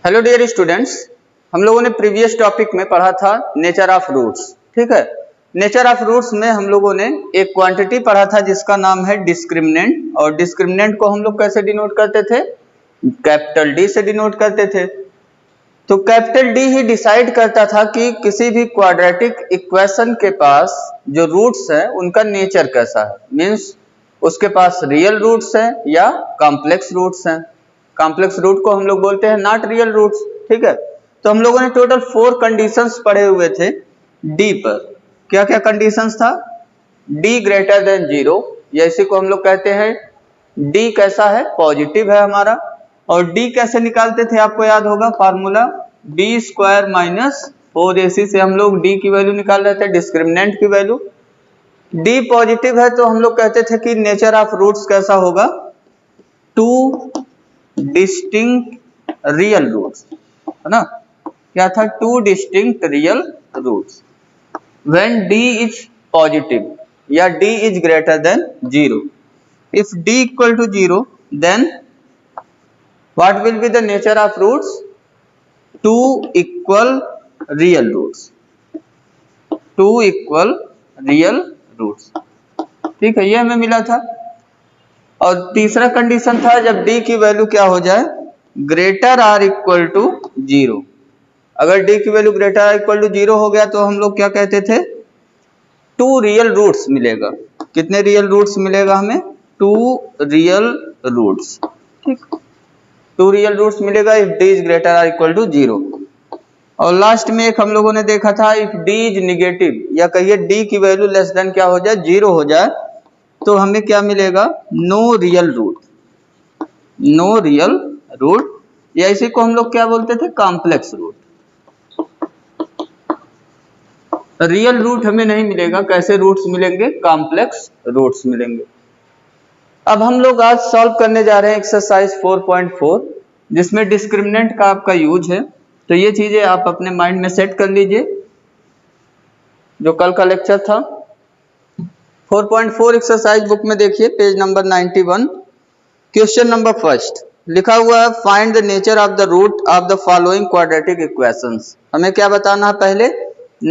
Hello dear students, हम लोगों ने प्रीवियस टॉपिक में पढ़ा था नेचर ऑफ रूट्स। ठीक है, नेचर ऑफ रूट्स में हम लोगों ने एक क्वांटिटी पढ़ा था जिसका नाम है डिस्क्रिमिनेंट, और डिस्क्रिमिनेंट को हम लोग कैसे डिनोट करते थे? कैपिटल डी से डिनोट करते थे। तो कैपिटल डी ही डिसाइड करता था कि किसी भी क्वाड्रेटिक इक्वेशन के पास जो रूट्स है उनका नेचर कैसा है, मीन्स उसके पास रियल रूट्स हैं या कॉम्प्लेक्स रूट्स हैं। कॉम्प्लेक्स रूट को हम लोग बोलते हैं नॉट रियल रूट्स। ठीक है, तो हम लोगों ने टोटल 4 कंडीशंस पढ़े हुए थे डी पर। क्या क्या कंडीशंस था? डी ग्रेटर देन 0, या इसी को हम लोग कहते हैं डी कैसा है? पॉजिटिव है हमारा। और डी कैसे निकालते थे? आपको याद होगा formula B square minus 4ac से हम लोग डी की वैल्यू निकाल रहे थे, डिस्क्रिमिनेंट की वैल्यू। डी पॉजिटिव है तो हम लोग कहते थे कि नेचर ऑफ रूट्स कैसा होगा? 2 डिस्टिंक्ट रियल रूट्स, है ना? क्या था? 2 distinct real roots when d is positive या d is greater than 0। If d equal to 0 then what will be the nature of roots? 2 equal real roots, 2 equal real roots. ठीक है, ये हमें मिला था। और तीसरा कंडीशन था जब d की वैल्यू क्या हो जाए? Greater or equal to 0। अगर d की value greater or equal to 0 हो गया तो हम लोग क्या कहते थे? 2 रियल रूट्स मिलेगा। कितने रियल रूट्स मिलेगा हमें? 2 रियल रूट्स। ठीक, 2 रियल रूट्स मिलेगा if d is greater or equal to 0। और लास्ट में एक हम लोगों ने देखा था इफ d इज निगेटिव, या कहिए d की वैल्यू लेस देन क्या हो जाए? 0 हो जाए, तो हमें क्या मिलेगा? No real root, no real root, या इसी को हम लोग क्या बोलते थे? Complex root. रियल रूट हमें नहीं मिलेगा, कैसे रूट्स मिलेंगे? कॉम्प्लेक्स रूट्स मिलेंगे। अब हम लोग आज सॉल्व करने जा रहे हैं एक्सरसाइज 4.4, जिसमें डिस्क्रिमिनेंट का आपका यूज है। तो ये चीजें आप अपने माइंड में सेट कर लीजिए, जो कल का लेक्चर था। 4.4 एक्सरसाइज बुक में देखिए page number 91, question number first लिखा हुआ है find the nature of the root of the following quadratic equations. हमें क्या बताना है? पहले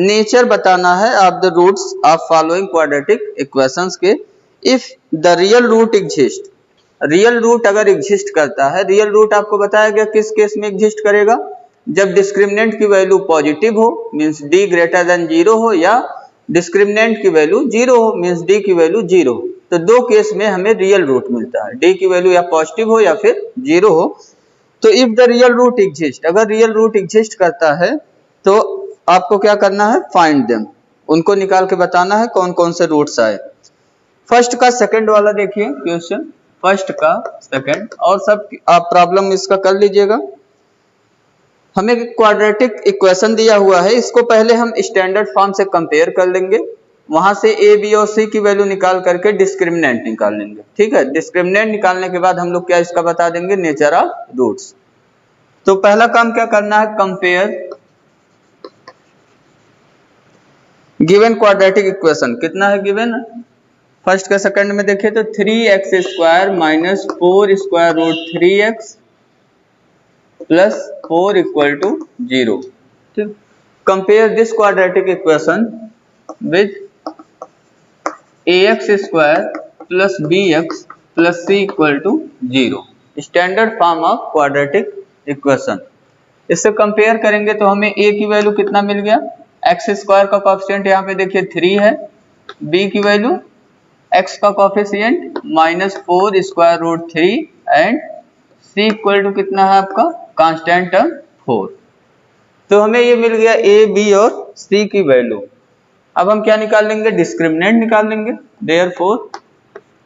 नेचर बताना है of the roots of following quadratic equations के। If the real root exist, real root अगर एग्जिस्ट करता है, रियल रूट आपको बताया गया किस केस में एग्जिस्ट करेगा? जब डिस्क्रिमिनेंट की वैल्यू पॉजिटिव हो, मीन्स d ग्रेटर देन 0 हो, या डिस्क्रिमिनेंट की वैल्यू 0 हो, मीन्स d की वैल्यू 0 हो। तो दो केस में हमें रियल रूट मिलता है, d की वैल्यू या पॉजिटिव हो या फिर 0 हो। तो if the real root exist, अगर रियल रूट एग्जिस्ट करता है तो आपको क्या करना है? फाइंड देम, उनको निकाल के बताना है कौन कौन से रूट्स आए। फर्स्ट का सेकंड वाला देखिए क्वेश्चन, फर्स्ट का सेकंड, और सब आप प्रॉब्लम इसका कर लीजिएगा। हमें क्वाड्रेटिक इक्वेशन दिया हुआ है, इसको पहले हम स्टैंडर्ड फॉर्म से कंपेयर कर लेंगे, वहां से a, b और c की वैल्यू निकाल करके डिस्क्रिमिनेंट निकाल लेंगे। ठीक है, डिस्क्रिमिनेंट निकालने के बाद हम लोग क्या इसका बता देंगे? Nature of roots. तो पहला काम क्या करना है? Compare given quadratic equation. कितना है गिवन? फर्स्ट का सेकंड में देखिए तो 3x square minus 4 square root 3x plus 4 equal to 0। ठीक, compare this quadratic equation with ax square plus bx plus c equal to 0, standard form of quadratic equation. इससे compare करेंगे तो हमें a की वैल्यू कितना मिल गया? x स्क्वायर का coefficient यहाँ पे देखिए 3 है, b की वैल्यू x का coefficient minus 4 square root 3 and c equal to कितना है आपका? Constant term 4। तो हमें ये मिल गया a, b और c की वैल्यू। अब हम क्या निकाल लेंगे? डिस्क्रिमिनेंट निकाल लेंगे। देयरफॉर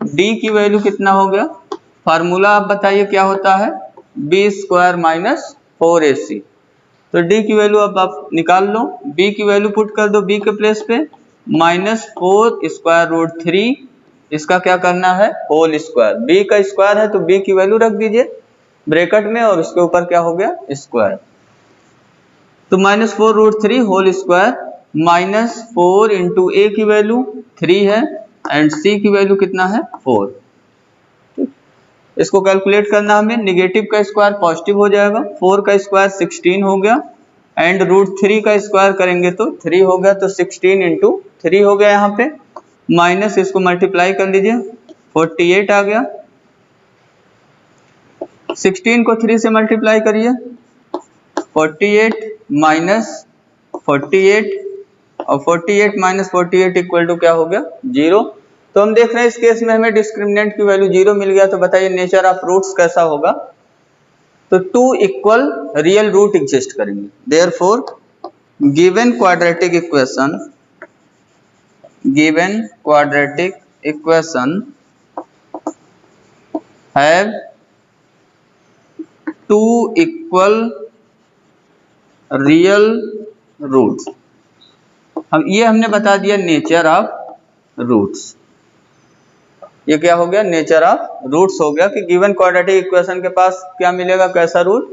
d की वैल्यू कितना हो गया? फार्मूला आप बताइए क्या होता है? b square minus 4ac। तो d की वैल्यू अब आप निकाल लो, b की वैल्यू पुट कर दो b के प्लेस पे, माइनस 4 स्क्वायर रूट 3, इसका क्या करना है? Whole square. b का स्क्वायर है तो b की वैल्यू रख दीजिए ब्रैकेट में, और उसके ऊपर क्या हो गया? स्क्वायर। तो minus 4 root 3 whole square minus 4 into a की वैल्यू 3 है एंड c की वैल्यू कितना है? 4। इसको कैलकुलेट करना हमें, निगेटिव का स्क्वायर पॉजिटिव हो जाएगा, 4 का स्क्वायर 16 हो गया, एंड √3 का स्क्वायर करेंगे तो 3 हो गया, तो 16 इंटू 3 हो गया यहाँ पे, माइनस इसको मल्टीप्लाई कर लीजिए 48 आ गया, 16 को 3 से मल्टीप्लाई करिए 48 माइनस 48 और 48 माइनस 48 इक्वल टू क्या हो गया 0। तो हम देख रहे हैं इस केस में हमें डिस्क्रिमिनेंट की वैल्यू 0 मिल गया। तो बताइए नेचर ऑफ रूट्स कैसा होगा। तो 2 इक्वल रियल रूट एग्जिस्ट करेंगे। Therefore given quadratic equation have 2 equal real roots. हमने बता दिया नेचर ऑफ रूट्स। ये क्या हो गया, नेचर ऑफ रूट्स हो गया कि गिवन क्वाड्रेटिक इक्वेशन के पास क्या मिलेगा, कैसा रूट,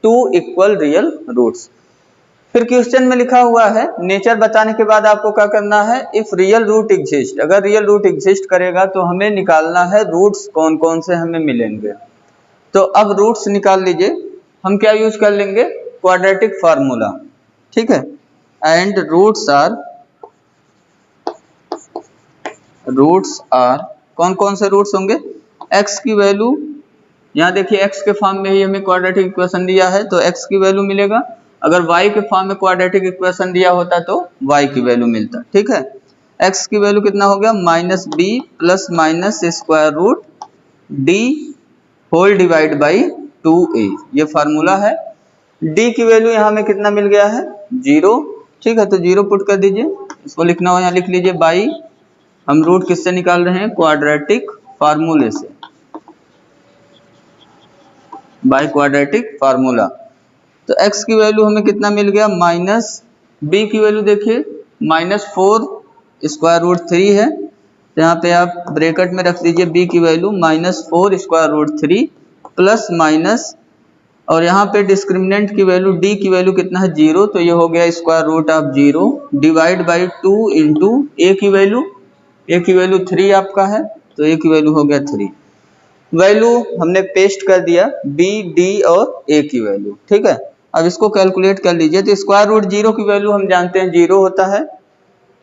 2 इक्वल रियल रूट्स। फिर क्वेश्चन में लिखा हुआ है नेचर बताने के बाद आपको क्या करना है, इफ रियल रूट एग्जिस्ट, अगर रियल रूट एग्जिस्ट करेगा तो हमें निकालना है रूट्स कौन कौन से हमें मिलेंगे। तो अब रूट्स निकाल लीजिए, हम क्या यूज कर लेंगे, क्वाड्रेटिक फार्मूला, ठीक है। एंड रूट्स आर कौन कौन से रूट्स होंगे, x की वैल्यू, यहाँ देखिए x के फॉर्म में ही हमें क्वाड्रेटिक इक्वेशन दिया है तो x की वैल्यू मिलेगा, अगर y के फॉर्म में क्वाड्रेटिक इक्वेशन दिया होता तो y की वैल्यू मिलता, ठीक है। x की वैल्यू कितना हो गया, -b plus minus square root d whole divide by 2a, ये फार्मूला है। d की वैल्यू यहाँ में कितना मिल गया है 0, ठीक है, तो 0 पुट कर दीजिए, इसको लिखना हो यहाँ लिख लीजिए बाई, हम रूट किससे निकाल रहे हैं, क्वाड्रेटिक फार्मूले से, बाय क्वाड्रेटिक फार्मूला। तो x की वैल्यू हमें कितना मिल गया, माइनस b की वैल्यू देखिए -4 स्क्वायर रूट 3 है, तो यहाँ पे आप ब्रैकेट में रख दीजिए b की value -4 square root 3 plus minus, और यहाँ पे डिस्क्रिमिनेंट की वैल्यू d की वैल्यू कितना है 0, तो ये हो गया square root of 0 divide by 2 into a की वैल्यू 3 आपका है, तो a की वैल्यू हो गया 3। वैल्यू हमने पेस्ट कर दिया b, d और a की वैल्यू, ठीक है। अब इसको कैलकुलेट कर लीजिए, तो स्क्वायर रूट 0 की वैल्यू हम जानते हैं 0 होता है,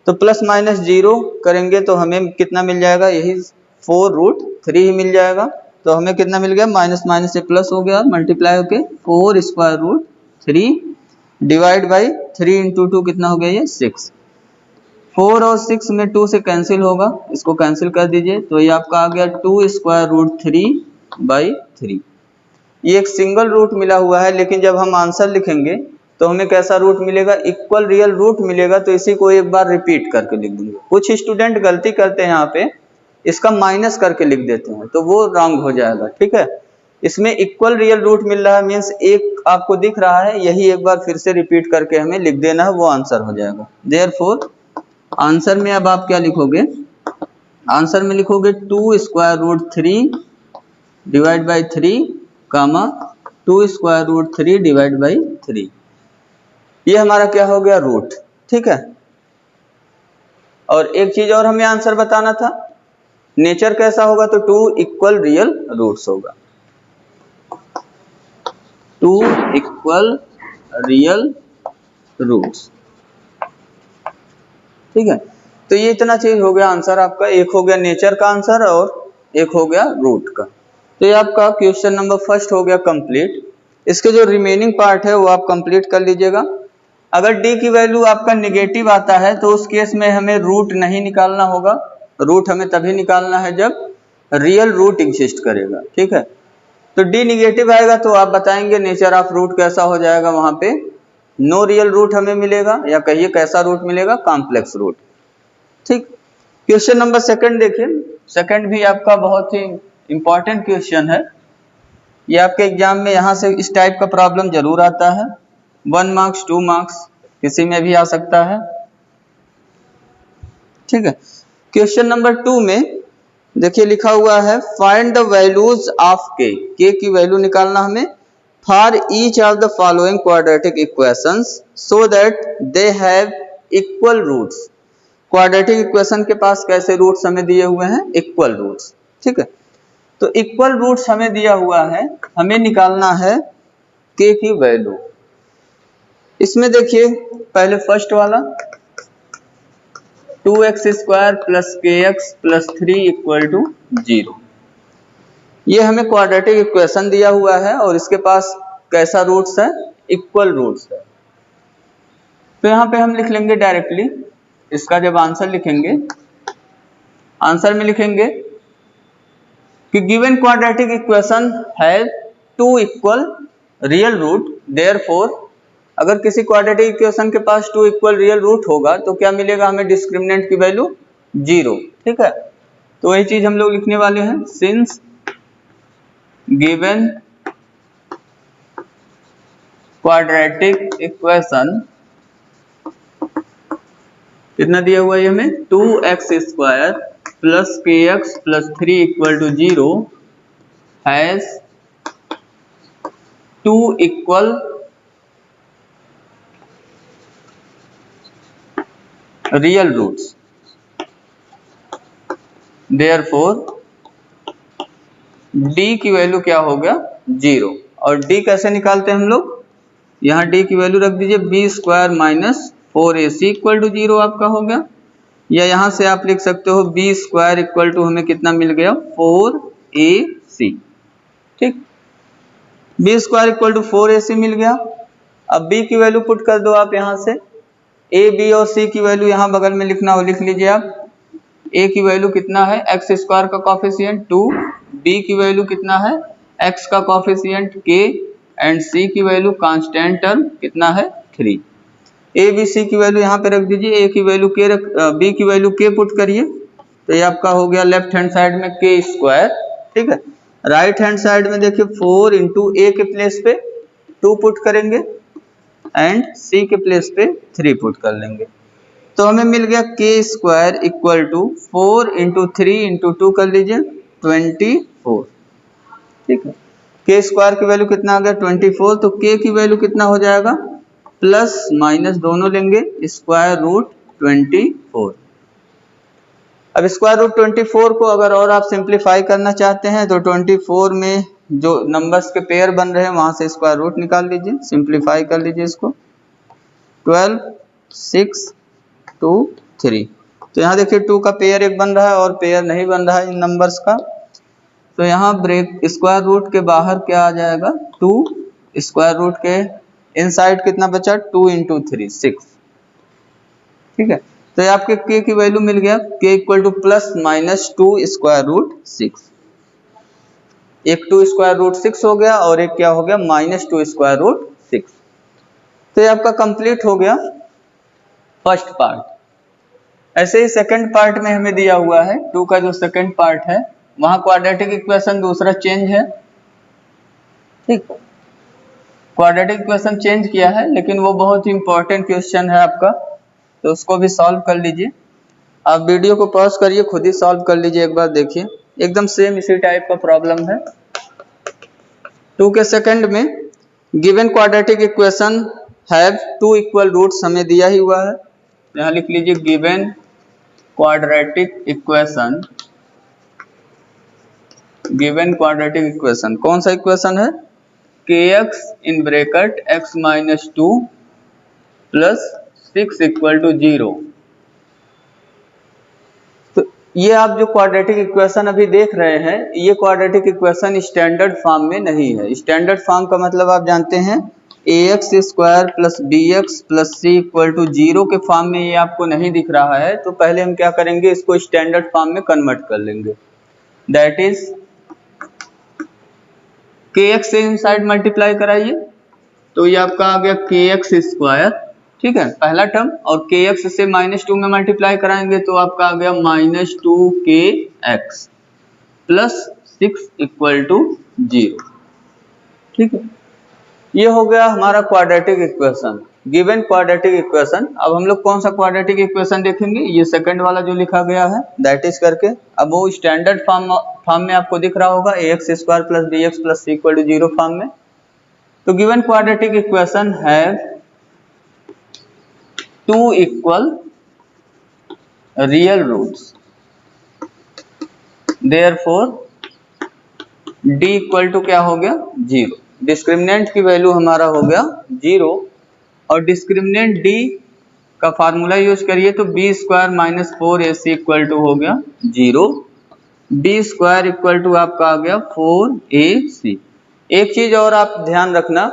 तो प्लस माइनस 0 करेंगे तो हमें कितना मिल जाएगा, यही 4√3 ही मिल जाएगा। तो हमें कितना मिल गया, माइनस माइनस से प्लस हो गया, मल्टीप्लाई होके 4 square root 3 divide by 3 into 2 कितना हो गया, ये 6। 4 और 6 में 2 से कैंसिल होगा, इसको कैंसिल कर दीजिए, तो ये आपका आ गया 2 स्क्वायर रूट 3 बाई 3। ये एक सिंगल रूट मिला हुआ है, लेकिन जब हम आंसर लिखेंगे तो हमें कैसा रूट मिलेगा, इक्वल रियल रूट मिलेगा। तो इसी को एक बार रिपीट करके लिख देंगे। कुछ स्टूडेंट गलती करते हैं, यहाँ पे इसका माइनस करके लिख देते हैं, तो वो रॉन्ग हो जाएगा, ठीक है। इसमें इक्वल रियल रूट मिल रहा है, मीन्स एक आपको दिख रहा है, यही एक बार फिर से रिपीट करके हमें लिख देना है, वो आंसर हो जाएगा। देयरफॉर आंसर में अब आप क्या लिखोगे, आंसर में लिखोगे 2 square root 3 divide by 3 comma 2 square root 3 divide by 3, ये हमारा क्या हो गया, रूट, ठीक है। और एक चीज और हमें आंसर बताना था, नेचर कैसा होगा, तो 2 इक्वल रियल रूट्स होगा, 2 इक्वल रियल रूट्स, ठीक है। तो ये इतना चीज हो गया आंसर आपका, एक हो गया नेचर का आंसर और एक हो गया रूट का। तो ये आपका क्वेश्चन नंबर फर्स्ट हो गया कंप्लीट। इसके जो रिमेनिंग पार्ट है वो आप कंप्लीट कर लीजिएगा। अगर d की वैल्यू आपका निगेटिव आता है तो उस केस में हमें रूट नहीं निकालना होगा, रूट हमें तभी निकालना है जब रियल रूट एग्जिस्ट करेगा, ठीक है। तो d निगेटिव आएगा तो आप बताएंगे नेचर ऑफ रूट कैसा हो जाएगा, वहां पे नो रियल रूट हमें मिलेगा, या कहिए कैसा रूट मिलेगा, कॉम्प्लेक्स रूट, ठीक। क्वेश्चन नंबर सेकंड देखिए, सेकंड भी आपका बहुत ही इंपॉर्टेंट क्वेश्चन है। ये आपके एग्जाम में यहाँ से इस टाइप का प्रॉब्लम जरूर आता है, 1 मार्क्स 2 मार्क्स किसी में भी आ सकता है, ठीक है। क्वेश्चन नंबर 2 में देखिए लिखा हुआ है find the values of k की वैल्यू निकालना हमें for each of the following quadratic equations so that they have equal roots. Quadratic equation के पास कैसे रूट्स हमें दिए हुए हैं, इक्वल रूट्स, ठीक है। तो इक्वल रूट्स हमें दिया हुआ है, हमें निकालना है k की वैल्यू। इसमें देखिए पहले फर्स्ट वाला 2x square plus kx plus 3 equal to 0, ये हमें क्वाड्रेटिक इक्वेशन दिया हुआ है और इसके पास कैसा रूट्स है, इक्वल रूट्स है। तो यहाँ पे हम लिख लेंगे डायरेक्टली, इसका जब आंसर लिखेंगे, आंसर में लिखेंगे कि given quadratic equation has two equal real root, therefore अगर किसी क्वाड्रेटिक इक्वेशन के पास टू इक्वल रियल रूट होगा तो क्या मिलेगा हमें, डिस्क्रिमिनेंट की वैल्यू 0। ठीक है, तो वही चीज हम लोग लिखने वाले हैं, सिंस गिवन क्वाड्रेटिक इक्वेशन, कितना दिया हुआ है हमें, 2x square plus kx plus 3 equal to 0 has two equal real roots, therefore d की वैल्यू क्या हो गया, 0। और d कैसे निकालते हैं हम लोग, यहाँ d की वैल्यू रख दीजिए b square minus 4ac equal to 0 आपका हो गया, या यहाँ से आप लिख सकते हो b स्क्वायर इक्वल टू हमें कितना मिल गया, 4ac। ठीक, b square equal to 4ac मिल गया। अब b की वैल्यू पुट कर दो आप यहाँ से, a b और c की वैल्यू यहाँ बगल में लिखना हो लिख लीजिए आप। a की वैल्यू कितना है, x स्क्वायर का कॉफिशिएंट 2, b की वैल्यू कितना है, x का कॉफिशिएंट k, एंड c की वैल्यू कांस्टेंट टर्म कितना है, 3। a b c की वैल्यू यहाँ पे रख दीजिए, a की वैल्यू k b की वैल्यू k पुट करिए, तो ये आपका हो गया लेफ्ट हैंड साइड में k स्क्वायर। ठीक है, राइट हैंड साइड में देखिए 4 इंटू a के प्लेस पे 2 पुट करेंगे एंड c के प्लेस पे 3 पुट कर लेंगे, तो हमें मिल गया k square equal to 4 into 3 into 2 कर लीजिए 24। ठीक है, k स्क्वायर की वैल्यू कितना आ गया, 24, तो k की वैल्यू कितना हो जाएगा, प्लस माइनस दोनों लेंगे, स्क्वायर रूट 24। अब स्क्वायर रूट 24 को अगर और आप सिंप्लीफाई करना चाहते हैं तो 24 में जो नंबर्स के पेयर बन रहे हैं वहां से स्क्वायर रूट निकाल लीजिए, सिंप्लीफाई कर लीजिए इसको, 12 6 2 3। तो यहाँ देखिए 2 का पेयर एक बन रहा है और पेयर नहीं बन रहा है इन नंबर्स का, तो यहाँ ब्रेक स्क्वायर रूट के बाहर क्या आ जाएगा, 2, स्क्वायर रूट के इनसाइड कितना बचा, 2 इंटू 3 6। ठीक है, तो ये आपके k की वैल्यू मिल गया, k equal to plus minus 2 square root 6। एक 2 स्क्वायर रूट 6 हो गया और एक क्या हो गया, माइनस 2 स्क्वायर रूट 6। तो ये आपका कंप्लीट हो गया फर्स्ट पार्ट। ऐसे ही सेकंड पार्ट में हमें दिया हुआ है 2 का जो सेकंड पार्ट है, वहां क्वाड्रेटिक इक्वेशन दूसरा चेंज है। ठीक, क्वाड्रेटिक इक्वेशन चेंज किया है, लेकिन वो बहुत ही इंपॉर्टेंट क्वेश्चन है आपका, तो उसको भी सॉल्व कर लीजिए। आप वीडियो को पॉज करिए, खुद ही सॉल्व कर लीजिए, एक बार देखिए, एकदम सेम इसी टाइप का प्रॉब्लम है। 2 के सेकंड में given quadratic equation have two equal roots हमें दिया ही हुआ है, यहाँ लिख लीजिए given quadratic equation, given quadratic equation कौन सा इक्वेशन है, kx in bracket x minus 2 plus 6 equal to 0। तो ये आप जो क्वाड्रेटिक इक्वेशन अभी देख रहे हैं, ये क्वाड्रेटिक इक्वेशन स्टैंडर्ड फॉर्म में नहीं है। स्टैंडर्ड फॉर्म का मतलब आप जानते हैं, ax square plus bx plus c equal to 0 के फॉर्म में ये आपको नहीं दिख रहा है, तो पहले हम क्या करेंगे, इसको स्टैंडर्ड फॉर्म में कन्वर्ट कर लेंगे। दैट इज kx से इनसाइड मल्टीप्लाई कराइए, तो ये आपका आ गया kx स्क्वायर, ठीक है, पहला टर्म, और kx से -2 में मल्टीप्लाई कराएंगे तो आपका आ गया -2kx प्लस 6 इक्वल टू 0। ठीक है, ये हो गया हमारा quadratic equation, given quadratic equation. अब हम लोग कौन सा क्वाड्रेटिक इक्वेशन देखेंगे, ये सेकंड वाला जो लिखा गया है, दैट इज करके। अब वो स्टैंडर्ड फॉर्म में आपको दिख रहा होगा, ax square plus bx plus c equal to 0 form में। तो given quadratic equation have two equal real roots, therefore d equal to क्या हो गया 0। डिस्क्रिमिनेंट की वैल्यू हमारा हो गया 0 और डिस्क्रिमिनेंट d का फार्मूला यूज करिए तो B square minus 4ac equal to हो गया 0। बी स्क्वायर इक्वल टू आपका आ गया 4ac। एक चीज और आप ध्यान रखना,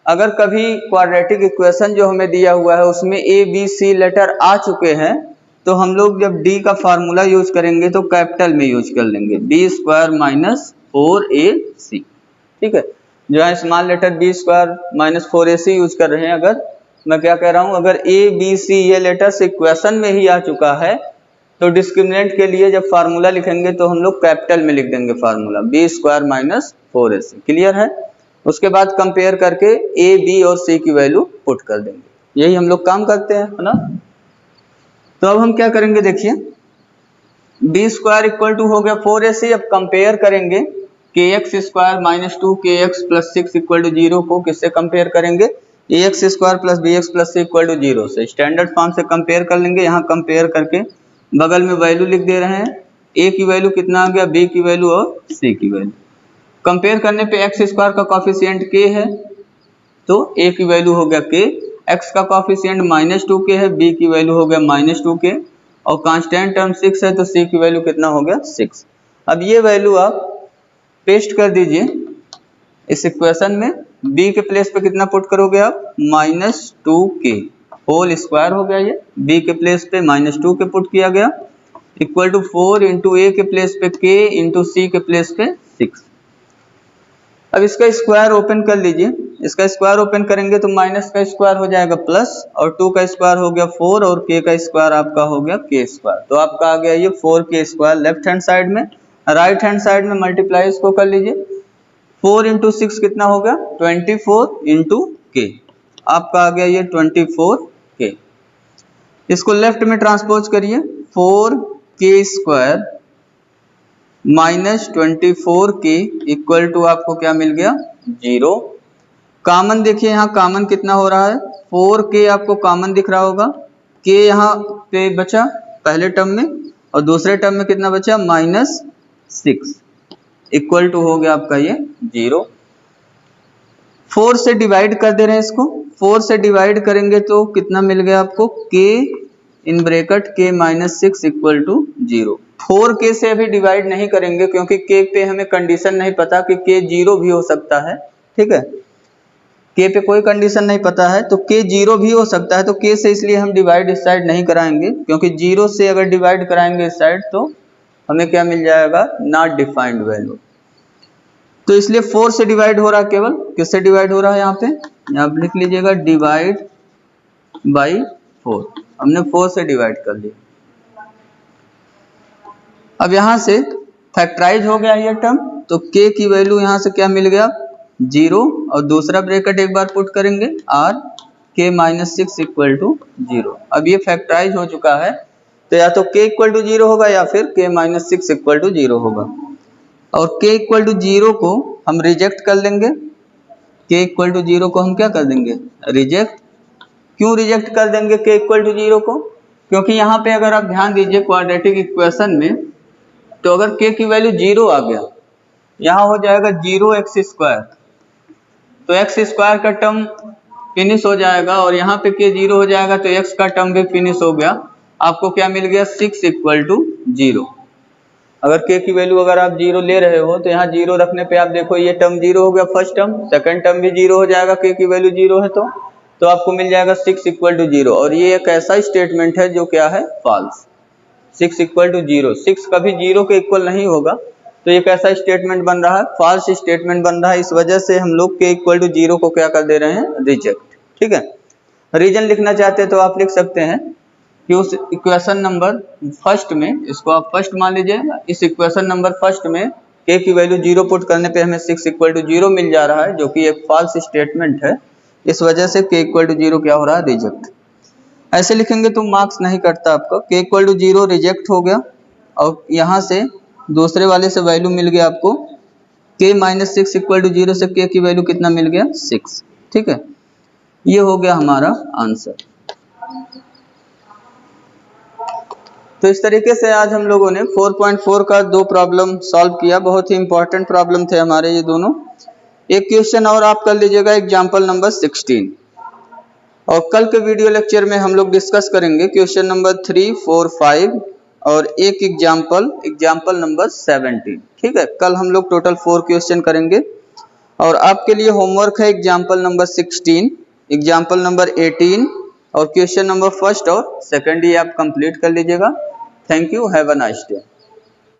अगर कभी क्वाड्रेटिक इक्वेशन जो हमें दिया हुआ है उसमें ए बी सी लेटर आ चुके हैं तो हम लोग जब d का फार्मूला यूज करेंगे तो कैपिटल में यूज कर लेंगे, बी स्क्वायर माइनस 4ac। ठीक है, जो है small letter B square minus 4ac use कर रहे हैं। अगर मैं क्या कह रहा हूं, अगर ए बी सी ये लेटर्स इक्वेशन में ही आ चुका है तो डिस्क्रिमिनेंट के लिए जब फार्मूला लिखेंगे तो हम लोग कैपिटल में लिख देंगे formula B square minus 4ac। Clear है? उसके बाद कंपेयर करके ए बी और सी की वैल्यू पुट कर देंगे। यही हम लोग काम करते हैं, है ना। तो अब हम क्या करेंगे, देखिए बी स्क्वायर इक्वल टू हो गया 4ac। अब कंपेयर करेंगे के एक्स स्क्वायर माइनस 2 के एक्स प्लस 6 इक्वल टू 0 को किससे कंपेयर करेंगे, A x square plus B x plus C equal to 0 से। स्टैंडर्ड फॉर्म से कंपेयर कर लेंगे। यहाँ कंपेयर करके बगल में वैल्यू लिख दे रहे हैं, ए की वैल्यू कितना आ गया, बी की वैल्यू और सी की वैल्यू। कंपेयर करने पे एक्स स्क्वायर का कॉफिशिएंट के है तो ए की वैल्यू हो गया के, एक्स का कॉफिशिएंट माइनस 2 के है, बी की वैल्यू हो गया माइनस 2 के, और कांस्टेंट टर्म 6 है तो सी की वैल्यू कितना हो गया 6। अब ये वैल्यू आप पेस्ट कर दीजिए इस इक्वेशन में। b के प्लेस पे कितना पुट करोगे आप, माइनस 2k होल स्क्वायर हो गया ये, b के प्लेस पे माइनस 2 के पुट किया गया इक्वल टू 4 इंटू ए के प्लेस पे k इंटू सी के प्लेस पे 6। अब इसका स्क्वायर ओपन कर लीजिए। इसका स्क्वायर ओपन करेंगे तो माइनस का स्क्वायर हो जाएगा प्लस, और 2 का स्क्वायर हो गया 4 और k का स्क्वायर आपका हो गया k स्क्वायर। तो आपका आ गया ये 4k square left hand side में। राइट हैंड साइड में मल्टीप्लाई इसको कर लीजिए, 4 इंटू 6 कितना हो गया 24 इंटू k, आपका आ गया ये 24k। इसको लेफ्ट में ट्रांसपोज करिए, 4k square minus 24k equal to आपको क्या मिल गया 0। कॉमन देखिए यहाँ कॉमन कितना हो रहा है, 4k आपको कॉमन दिख रहा होगा, k यहाँ पे बचा पहले टर्म में और दूसरे टर्म में कितना बचा माइनस 6 इक्वल टू हो गया आपका ये 0। 4 से डिवाइड कर दे रहे हैं इसको, 4 से डिवाइड करेंगे तो कितना मिल गया आपको k in bracket k minus 6 equal to 0। 4k से अभी डिवाइड नहीं करेंगे क्योंकि k पे हमें कंडीशन नहीं पता कि k 0 भी हो सकता है। ठीक है, k पे कोई कंडीशन नहीं पता है तो k 0 भी हो सकता है, तो k से इसलिए हम डिवाइड इस साइड नहीं कराएंगे क्योंकि 0 से अगर डिवाइड कराएंगे इस साइड तो हमें क्या मिल जाएगा नॉट डिफाइंड वैल्यू। तो इसलिए 4 से डिवाइड हो रहा है, केवल किससे डिवाइड हो रहा है, यहाँ पे यहाँ पे लिख लीजिएगा डिवाइड बाई 4। हमने 4 से डिवाइड कर लिया। अब यहाँ से फैक्टराइज हो गया ये टर्म, तो k की वैल्यू यहाँ से क्या मिल गया 0 और दूसरा ब्रैकेट एक बार पुट करेंगे r k minus 6 equal to 0। अब ये फैक्टराइज हो चुका है तो या तो k इक्वल टू 0 होगा या फिर k माइनस 6 इक्वल टू 0 होगा, और k इक्वल टू 0 को हम रिजेक्ट कर लेंगे। k इक्वल टू 0 को हम क्या कर देंगे रिजेक्ट। क्यों रिजेक्ट कर देंगे k इक्वल टू 0 को, क्योंकि यहाँ पे अगर आप ध्यान दीजिए क्वाड्रेटिक इक्वेशन में तो अगर k की वैल्यू 0 आ गया, यहाँ हो जाएगा 0x स्क्वायर, तो x स्क्वायर का टर्म फिनिश हो जाएगा और यहाँ पे k 0 हो जाएगा तो x का टर्म भी फिनिश हो गया। आपको क्या मिल गया 6 इक्वल टू 0। अगर k की वैल्यू अगर आप 0 ले रहे हो तो यहाँ 0 रखने पे आप देखो ये टर्म 0 हो गया फर्स्ट टर्म, सेकंड टर्म भी 0 हो जाएगा, k की वैल्यू 0 है तो आपको मिल जाएगा 6 इक्वल टू 0। और ये एक ऐसा स्टेटमेंट है जो क्या है फॉल्स। 6 इक्वल टू 0, 6 कभी 0 के इक्वल नहीं होगा, तो ये कैसा स्टेटमेंट बन रहा है फॉल्स स्टेटमेंट बन रहा है। इस वजह से हम लोग k इक्वल टू 0 को क्या कर दे रहे हैं रिजेक्ट। ठीक है, रीजन लिखना चाहते हैं तो आप लिख सकते हैं कि उस इक्वेशन नंबर फर्स्ट में, इसको आप फर्स्ट मान लीजिए, इस इक्वेशन नंबर फर्स्ट में k की वैल्यू 0 पुट करने पे हमें 6 इक्वल टू 0 मिल जा रहा है जो कि एक फॉल्स स्टेटमेंट है। इस वजह से k इक्वल टू 0 क्या हो रहा है रिजेक्ट। ऐसे लिखेंगे तो मार्क्स नहीं कटता आपका। k इक्वल टू 0 रिजेक्ट हो गया और यहाँ से दूसरे वाले से वैल्यू मिल गया आपको k माइनस 6 इक्वल टू 0 से k की वैल्यू कितना मिल गया 6। ठीक है, ये हो गया हमारा आंसर। तो इस तरीके से आज हम लोगों ने 4.4 का 2 प्रॉब्लम सॉल्व किया। बहुत ही इंपॉर्टेंट प्रॉब्लम थे हमारे ये दोनों। एक क्वेश्चन और आप कर लीजिएगा एग्जाम्पल नंबर 16, और कल के वीडियो लेक्चर में हम लोग डिस्कस करेंगे क्वेश्चन नंबर 3, 4, 5 और एक एग्जाम्पल नंबर 17। ठीक है, कल हम लोग टोटल 4 क्वेश्चन करेंगे। और आपके लिए होमवर्क है एग्जाम्पल नंबर 16, एग्जाम्पल नंबर 18 और क्वेश्चन नंबर 1 और 2 ये आप कंप्लीट कर लीजिएगा। Thank you, have a nice day.